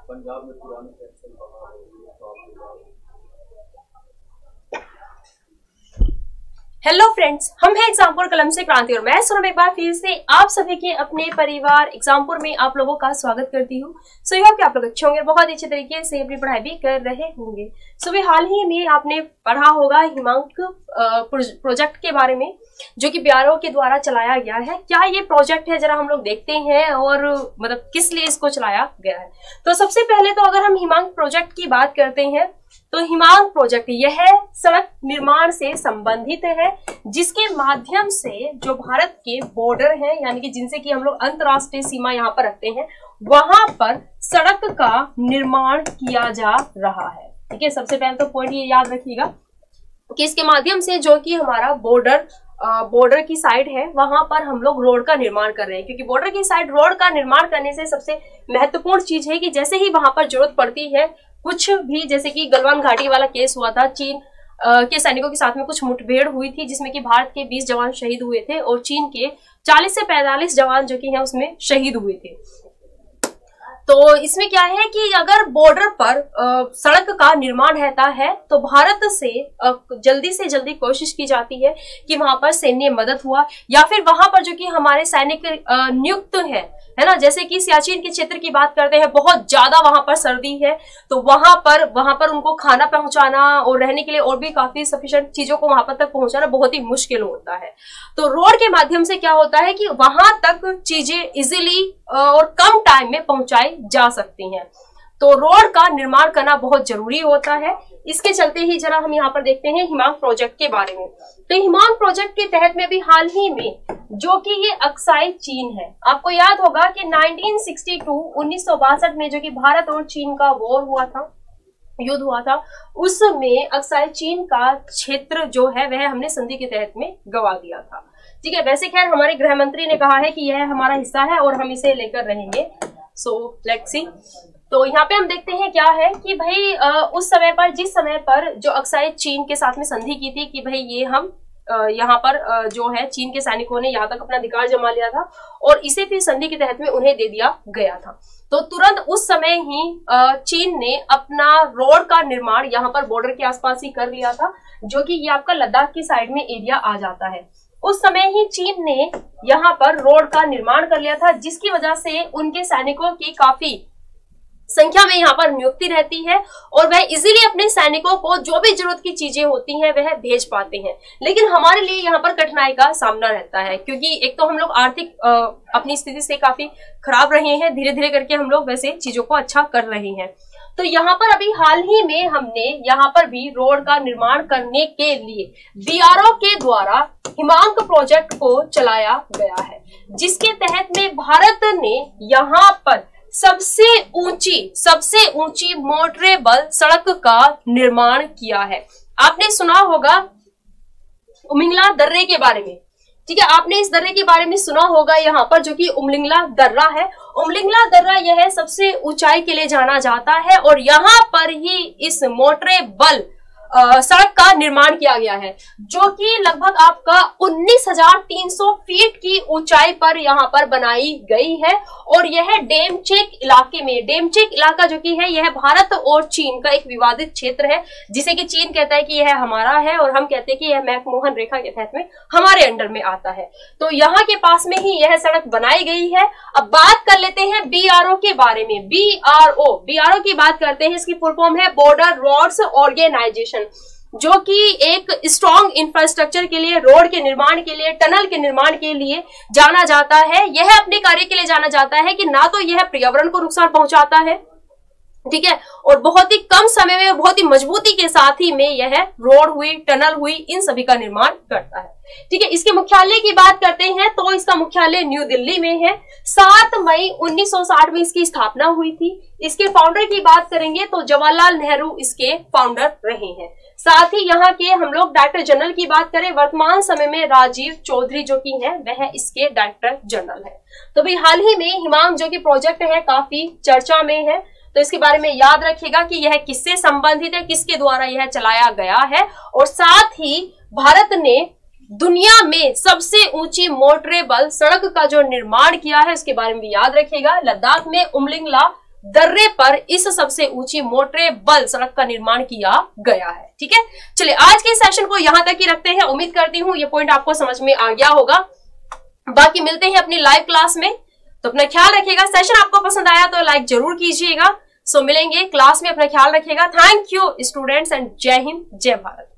पंजाब में पुरानी पेंशन बहाल होगी तो हेलो फ्रेंड्स, हम हैं एग्जामपुर कलम से क्रांति और मैं सोनम एक बार फिर से आप सभी के अपने परिवार एग्जामपुर में आप लोगों का स्वागत करती हूँ। सो यह कि आप लोग अच्छे होंगे, बहुत अच्छे तरीके से अपनी पढ़ाई भी कर रहे होंगे। सो भी हाल ही में आपने पढ़ा होगा हिमांक प्रोजेक्ट के बारे में, जो कि बीआरओ के द्वारा चलाया गया है। क्या ये प्रोजेक्ट है, जरा हम लोग देखते हैं और मतलब किस लिए इसको चलाया गया है। तो सबसे पहले तो अगर हम हिमांक प्रोजेक्ट की बात करते हैं तो हिमांक प्रोजेक्ट यह सड़क निर्माण से संबंधित है, जिसके माध्यम से जो भारत के बॉर्डर हैं, यानी कि जिनसे कि हम लोग अंतरराष्ट्रीय सीमा यहाँ पर रखते हैं, वहां पर सड़क का निर्माण किया जा रहा है। ठीक है, सबसे पहले तो पॉइंट ये याद रखिएगा कि इसके माध्यम से जो कि हमारा बॉर्डर की साइड है, वहां पर हम लोग रोड का निर्माण कर रहे हैं। क्योंकि बॉर्डर की साइड रोड का निर्माण करने से सबसे महत्वपूर्ण चीज है कि जैसे ही वहां पर जरूरत पड़ती है, कुछ भी, जैसे कि गलवान घाटी वाला केस हुआ था, चीन के सैनिकों के साथ में कुछ मुठभेड़ हुई थी जिसमें कि भारत के 20 जवान शहीद हुए थे और चीन के 40 से 45 जवान जो कि हैं उसमें शहीद हुए थे। तो इसमें क्या है कि अगर बॉर्डर पर सड़क का निर्माण रहता है तो भारत से जल्दी कोशिश की जाती है कि वहां पर सैन्य मदद हुआ, या फिर वहां पर जो कि हमारे सैनिक नियुक्त है ना, जैसे कि सियाचिन के क्षेत्र की बात करते हैं, बहुत ज्यादा वहां पर सर्दी है, तो वहां पर उनको खाना पहुंचाना और रहने के लिए और भी काफी सफिशिएंट चीजों को वहां पर तक पहुंचाना बहुत ही मुश्किल होता है। तो रोड के माध्यम से क्या होता है कि वहां तक चीजें इजीली और कम टाइम में पहुंचाई जा सकती हैं। तो रोड का निर्माण करना बहुत जरूरी होता है। इसके चलते ही जरा हम यहाँ पर देखते हैं हिमांक प्रोजेक्ट के बारे में। तो हिमांक प्रोजेक्ट के तहत में भी हाल ही में जो कि ये अक्साई चीन है, आपको याद होगा कि 1962 में जो कि भारत और चीन का युद्ध हुआ था, उसमें अक्साई चीन का क्षेत्र जो है वह हमने संधि के तहत में गंवा दिया था। ठीक है, वैसे खैर हमारे गृह मंत्री ने कहा है कि यह हमारा हिस्सा है और हम इसे लेकर रहेंगे। So let's see. तो यहाँ पे हम देखते हैं क्या है कि भाई उस समय पर, जिस समय पर जो अक्साई चीन के साथ में संधि की थी कि भाई ये हम यहाँ पर जो है चीन के सैनिकों ने यहाँ तक अपना अधिकार जमा लिया था और इसे फिर संधि के तहत में उन्हें दे दिया गया था। तो तुरंत उस समय ही चीन ने अपना रोड का निर्माण यहाँ पर बॉर्डर के आसपास ही कर लिया था, जो कि ये आपका लद्दाख की साइड में एरिया आ जाता है। उस समय ही चीन ने यहाँ पर रोड का निर्माण कर लिया था, जिसकी वजह से उनके सैनिकों की काफी संख्या में यहाँ पर नियुक्ति रहती है और वह इजीली अपने सैनिकों को जो भी जरूरत की चीजें होती हैं वह भेज पाते हैं। लेकिन हमारे लिए यहाँ पर कठिनाई का सामना रहता है, क्योंकि एक तो हम लोग आर्थिक अपनी स्थिति से काफी खराब रहे हैं, धीरे धीरे करके हम लोग वैसे चीजों को अच्छा कर रहे हैं। तो यहाँ पर अभी हाल ही में हमने यहाँ पर भी रोड का निर्माण करने के लिए बीआरओ के द्वारा हिमांक प्रोजेक्ट को चलाया गया है, जिसके तहत में भारत ने यहाँ पर सबसे ऊंची मोटरेबल सड़क का निर्माण किया है। आपने सुना होगा उमलिंगला दर्रे के बारे में। ठीक है, आपने इस दर्रे के बारे में सुना होगा, यहाँ पर जो कि उमलिंगला दर्रा है। उमलिंगला दर्रा यह सबसे ऊंचाई के लिए जाना जाता है और यहाँ पर ही इस मोटरेबल सड़क का निर्माण किया गया है, जो कि लगभग आपका 19,300 फीट की ऊंचाई पर यहाँ पर बनाई गई है। और यह डेमचेक इलाके में, डेमचेक इलाका जो कि है यह भारत और चीन का एक विवादित क्षेत्र है, जिसे कि चीन कहता है कि यह हमारा है और हम कहते हैं कि यह मैकमोहन रेखा के तहत में हमारे अंडर में आता है। तो यहाँ के पास में ही यह सड़क बनाई गई है। अब बात कर लेते हैं बीआरओ के बारे में। बीआरओ की बात करते हैं, इसकी फुल फॉर्म है बॉर्डर रोड्स ऑर्गेनाइजेशन, जो कि एक स्ट्रॉन्ग इंफ्रास्ट्रक्चर के लिए, रोड के निर्माण के लिए, टनल के निर्माण के लिए जाना जाता है। यह अपने कार्य के लिए जाना जाता है कि ना तो यह पर्यावरण को नुकसान पहुंचाता है, ठीक है, और बहुत ही कम समय में बहुत ही मजबूती के साथ ही में यह रोड हुई, टनल हुई, इन सभी का निर्माण करता है। ठीक है, इसके मुख्यालय की बात करते हैं तो इसका मुख्यालय न्यू दिल्ली में है। 7 मई 1960 में इसकी स्थापना हुई थी। इसके फाउंडर की बात करेंगे तो जवाहरलाल नेहरू इसके फाउंडर रहे हैं। साथ ही यहाँ के हम लोग डायरेक्टर जनरल की बात करें, वर्तमान समय में राजीव चौधरी जो कि है वह इसके डायरेक्टर जनरल है। तो भाई हाल ही में हिमांक जो कि प्रोजेक्ट है काफी चर्चा में है, तो इसके बारे में याद रखिएगा कि यह किससे संबंधित है, किसके द्वारा यह चलाया गया है। और साथ ही भारत ने दुनिया में सबसे ऊंची मोटरेबल सड़क का जो निर्माण किया है उसके बारे में भी याद रखिएगा। लद्दाख में उमलिंगला दर्रे पर इस सबसे ऊंची मोटरेबल सड़क का निर्माण किया गया है। ठीक है, चलिए आज के सेशन को यहां तक ही रखते हैं। उम्मीद करती हूं ये पॉइंट आपको समझ में आ गया होगा। बाकी मिलते हैं अपनी लाइव क्लास में, तो अपना ख्याल रखिएगा। सेशन आपको पसंद आया तो लाइक जरूर कीजिएगा। सो मिलेंगे क्लास में, अपना ख्याल रखिएगा। थैंक यू स्टूडेंट्स एंड जय हिंद जय भारत।